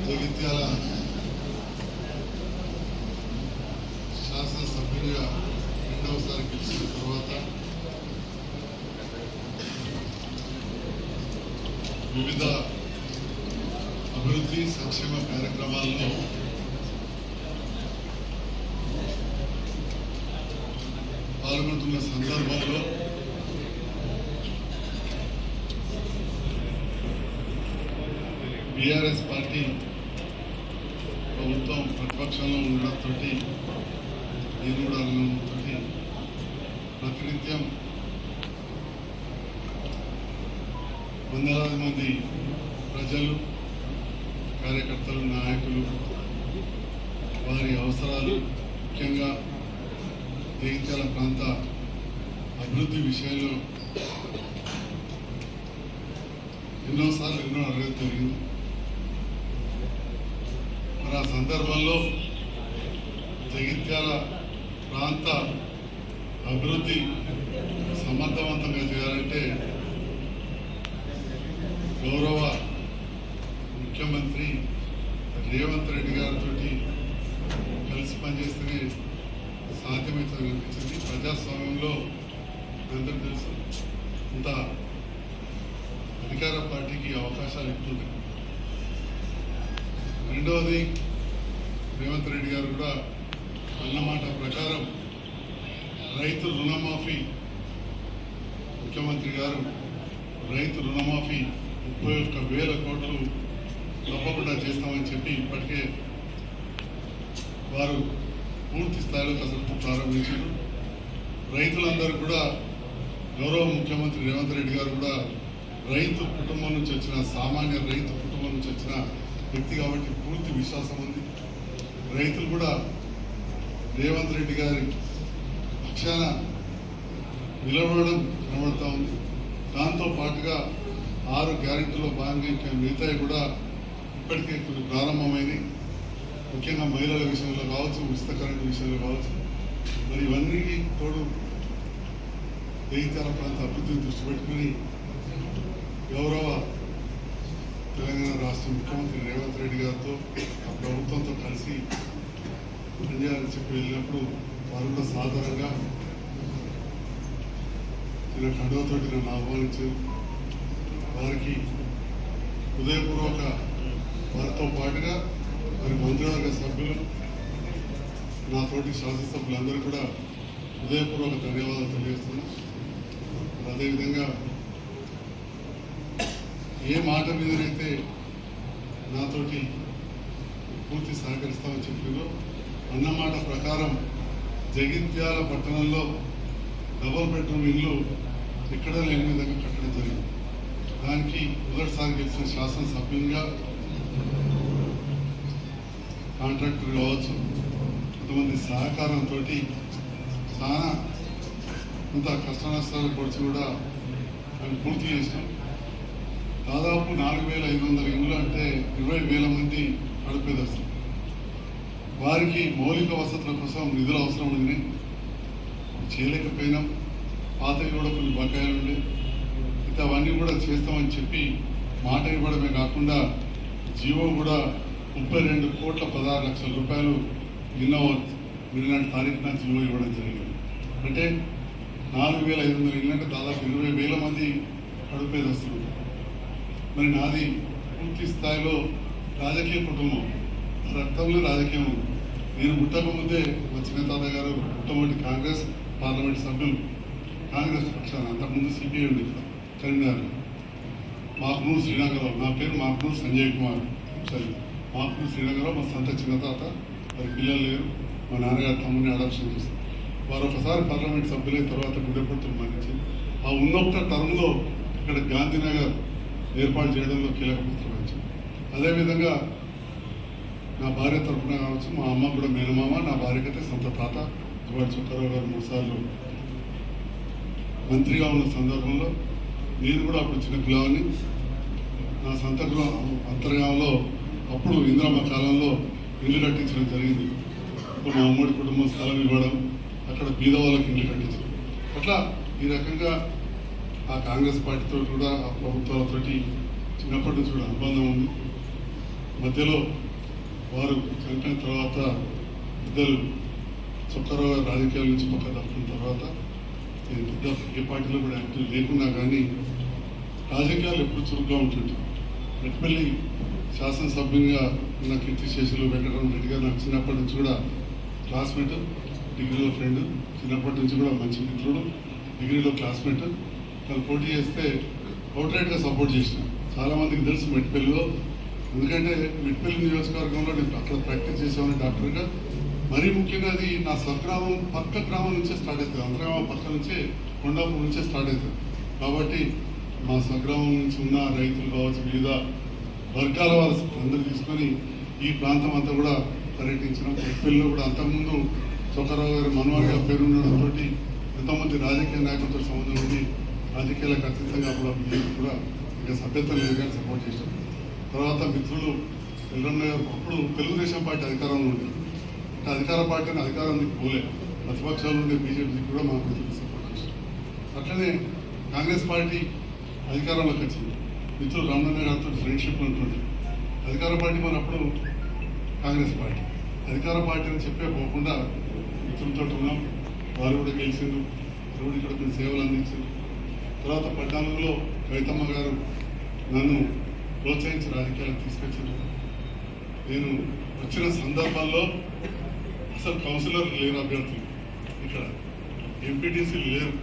జగిత్యాల శాసనసభ్యుడిగా రెండవసారి గెలిచిన తర్వాత వివిధ అభివృద్ధి సంక్షేమ కార్యక్రమాల్లో పాల్గొంటున్న సందర్భంలో బీఆర్ఎస్ పార్టీ ప్రభుత్వం ప్రతిపక్షంలో ఉండడంతో నేను కూడా అనడంతో ప్రతినిత్యం వందలాది మంది ప్రజలు కార్యకర్తలు నాయకులు వారి అవసరాలు ముఖ్యంగా జగిత్యాల ప్రాంత అభివృద్ధి విషయంలో ఎన్నోసార్లు ఎన్నో అడగడం జరిగింది. మరి ఆ సందర్భంలో జగిత్యాల ప్రాంత అభివృద్ధి సమర్థవంతంగా చేయాలంటే గౌరవ ముఖ్యమంత్రి రేవంత్ రెడ్డి గారితో కలిసి పనిచేస్తేనే సాధ్యమవుతుంది అనిపించింది. ప్రజాస్వామ్యంలో అందరూ తెలుసు ఇంత అధికార పార్టీకి అవకాశాలు ఎక్కువ. రెండవది రేవంత్ రెడ్డి గారు కూడా అన్నమాట ప్రకారం రైతు రుణమాఫీ ముఖ్యమంత్రి గారు రైతు రుణమాఫీ 31,000 కోట్లు తప్పకుండా చేస్తామని చెప్పి ఇప్పటికే వారు పూర్తి స్థాయిలో కసరత్తు ప్రారంభించారు. రైతులందరూ కూడా గౌరవ ముఖ్యమంత్రి రేవంత్ రెడ్డి గారు కూడా రైతు కుటుంబం నుంచి వచ్చిన సామాన్య రైతు కుటుంబం నుంచి వచ్చిన వ్యక్తి కాబట్టి పూర్తి విశ్వాసం ఉంది. రైతులు కూడా రేవంత్ రెడ్డి గారి పక్షాన నిలబడడం కనబడుతూ ఉంది. దాంతో పాటుగా 6 గ్యారెంటీలో భాగంగా ఇంకా మిగతాయి కూడా ఇప్పటికే కొన్ని ప్రారంభమైనవి. ముఖ్యంగా మహిళల విషయంలో కావచ్చు, ఉచిత కరెంటు విషయంలో కావచ్చు. మరి ఇవన్నీ తోడు జగిత్యాల ప్రాంత అభివృద్ధిని దృష్టి పెట్టుకుని గౌరవ తెలంగాణ రాష్ట్ర ముఖ్యమంత్రి రేవంత్ రెడ్డి గారితో ఆ ప్రభుత్వంతో కలిసి పనిచేయాలని చెప్పి వెళ్ళినప్పుడు వారు కూడా సాధారణంగా చిన్న కండువతోటి నన్ను ఆహ్వానించారు. వారికి హృదయపూర్వక వారితో పాటుగా మరి మంత్రివర్గ సభ్యులు నాతోటి శాసనసభ్యులందరూ కూడా హృదయపూర్వక ధన్యవాదాలు తెలియజేస్తున్నాను. అదేవిధంగా ఏ మాట మీదనైతే నాతోటి పూర్తి సహకరిస్తామని చెప్పారో అన్నమాట ప్రకారం జగిత్యాల పట్టణంలో డబుల్ బెడ్రూమ్ ఇల్లు ఎక్కడ లేని విధంగా కట్టడం జరిగింది. దానికి మొదటిసారి గెలిచిన శాసనసభ్యునిగా కాంట్రాక్టర్ కావచ్చు, కొంతమంది సహకారంతో చాలా కొంత కష్ట నష్టాలు పొడిచి కూడా ఆయన పూర్తి చేసినాం. దాదాపు 4,500 ఇండ్లు అంటే 20,000 మంది నడిపేదస్తారు. వారికి మౌలిక వసతుల కోసం నిధులు అవసరం ఉంది, చేయలేకపోయినాం. పాతవి కూడా కొన్ని బకాయిలు ఉండే అవన్నీ కూడా చేస్తామని చెప్పి మాట ఇవ్వడమే కాకుండా జీవో కూడా 32,16,00,000 రూపాయలు నిన్నటి తారీఖున జీవో ఇవ్వడం జరిగింది. అంటే 4,500 ఇళ్ళు అంటే దాదాపు 20,000 మంది నడిపేది వస్తుంది. మరి నాది పూర్తి స్థాయిలో రాజకీయ కుటుంబం, రక్తంలో రాజకీయం ఉంది. నేను పుట్టకముందే మా చిన్న తాత గారు మొట్టమొదటి కాంగ్రెస్ పార్లమెంట్ సభ్యులు, కాంగ్రెస్ పక్షాన. అంతకుముందు సిపిఐ ఉంది కరీంనగర్, మాకునూరు శ్రీనగరం. నా పేరు మాకునూరు సంజయ్ కుమార్. సరే, మాకునూరు శ్రీనగరం మా సొంత చిన్న తాత. వారి పిల్లలు లేరు. మా నాన్నగారు తమ్ముడిని అడాప్షన్ చేస్తారు. వారు ఒకసారి పార్లమెంట్ సభ్యులైన తర్వాత గుడ్డపడుతులు మరణించి ఆ ఉన్నొక్క టర్మ్లో ఇక్కడ గాంధీనగర్ ఏర్పాటు చేయడంలో కీలక పాత్ర వహించారు. అదేవిధంగా నా భార్య తరఫున కావచ్చు, మా అమ్మ కూడా మేనమామ, నా భార్యకైతే సొంత తాత జువాడి చుక్కారావు గారు 3 సార్లు మంత్రిగా ఉన్న సందర్భంలో నేను కూడా అప్పుడు చిన్న పిల్లవాడిని. నా సొంత అంతర్గామంలో అప్పుడు ఇందిరమ్మ కాలంలో ఇల్లు కట్టించడం జరిగింది. ఇప్పుడు మా అమ్మడి కుటుంబం స్థలం ఇవ్వడం, అక్కడ బీద వాళ్ళకి ఇల్లు కట్టించడం. అట్లా ఈ రకంగా ఆ కాంగ్రెస్ పార్టీతో కూడా ఆ ప్రభుత్వాలతోటి చిన్నప్పటి నుంచి కూడా అనుబంధం ఉంది. మధ్యలో వారు చనిపోయిన తర్వాత పెద్దలు చొక్కారావు గారు రాజకీయాల నుంచి పక్క తప్పుకున్న తర్వాత నేను పెద్ద ఏ పార్టీలో కూడా యాక్టివ్ లేకున్నా కానీ రాజకీయాలు ఎప్పుడు చురుగ్గా ఉంటుంటాయి. మెట్పల్లి శాసనసభ్యునిగా ఉన్న కీర్తిశేషులు వెంకటరమణ రెడ్డి గారు నాకు చిన్నప్పటి నుంచి కూడా క్లాస్మేట్, డిగ్రీలో ఫ్రెండ్, చిన్నప్పటి నుంచి కూడా మంచి మిత్రుడు, డిగ్రీలో క్లాస్మేట్. తను పోటీ చేస్తే అవుట్రైట్గా సపోర్ట్ చేసిన. చాలామందికి తెలుసు మెట్పల్లిలో, ఎందుకంటే మెట్పల్లి నియోజకవర్గంలో నేను అక్కడ ప్రాక్టీస్ చేసేవాడిని డాక్టర్గా. మరీ ముఖ్యంగా అది నా స్వగ్రామం పక్క గ్రామం నుంచే స్టార్ట్ అవుతుంది, అంతర్గ్రామం పక్క నుంచే కొండాపూర్ నుంచే స్టార్ట్ అవుతుంది. కాబట్టి మా స్వగ్రామం నుంచి ఉన్న రైతులు కావచ్చు, వివిధ వర్గాల వారు అందరూ తీసుకొని ఈ ప్రాంతం అంతా కూడా పర్యటించడం. మెట్పల్లిలో కూడా అంతకుముందు చొక్కారావు గారు మనవాడిగా పేరుండడంతో ఎంతోమంది రాజకీయ నాయకులతో సంబంధం ఉంది. రాజకీయాలకు అతీతంగా కూడా బీజేపీ కూడా ఇంకా సభ్యత్వం లేదు కానీ సపోర్ట్ చేశాం. తర్వాత మిత్రులు ఎల్లన్న గారు అప్పుడు తెలుగుదేశం పార్టీ అధికారంలో ఉండేది. అంటే అధికార పార్టీని అధికారానికి పోలే, ప్రతిపక్షాలు ఉండే బీజేపీకి కూడా మా మిత్రులు సపోర్ట్ చేశాం. అట్లనే కాంగ్రెస్ పార్టీ అధికారంలోకి వచ్చింది. మిత్రులు రామన్న గారితో ఫ్రెండ్షిప్ ఉంటుంది. అధికార పార్టీ మనప్పుడు కాంగ్రెస్ పార్టీ అధికార పార్టీ అని చెప్పే పోకుండా మిత్రులతో ఉన్నాం. వారు కూడా గెలిచిండ్రు, వారు కూడా ఇక్కడ కొన్ని సేవలు అందించారు. తర్వాత 14లో కవితమ్మ గారు నన్ను ప్రోత్సహించి రాజకీయాలకు తీసుకొచ్చారు. నేను వచ్చిన సందర్భాల్లో అసలు కౌన్సిలర్ లేరు, అభ్యర్థులు ఇక్కడ ఎంపీటీసీలు లేరు.